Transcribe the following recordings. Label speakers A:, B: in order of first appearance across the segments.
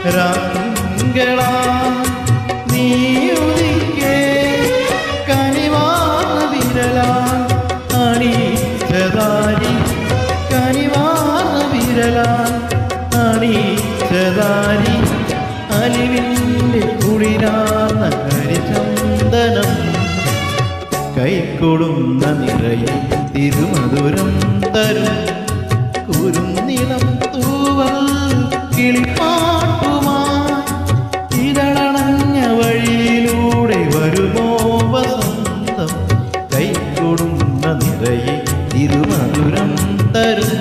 A: രാങ്ങളാ നീ ഉദിക്കേ കനിവാർന്ന വിരലാൽ അണിച്ചതാരി കനിവാർന്ന വിരലാൽ അണിച്ചതാരി അലിവിൻ്റെ കുളിരാർന്ന കരിചന്ദനം കൈക്കൊടുന്ന നിറയിൽ തിരുമധുരം തരും കുരുന്നിളം തൂവൽ കിളിപ്പാട്ടുമായി ഇതളണഞ്ഞ വഴിയിലൂടെ വരുമോ വസന്തം കൈക്കൊടുന്ന നിറയിൽ തിരുമധുരം തരും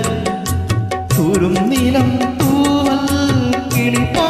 A: കുരുന്നിളം തൂവൽ കിളിപ്പാ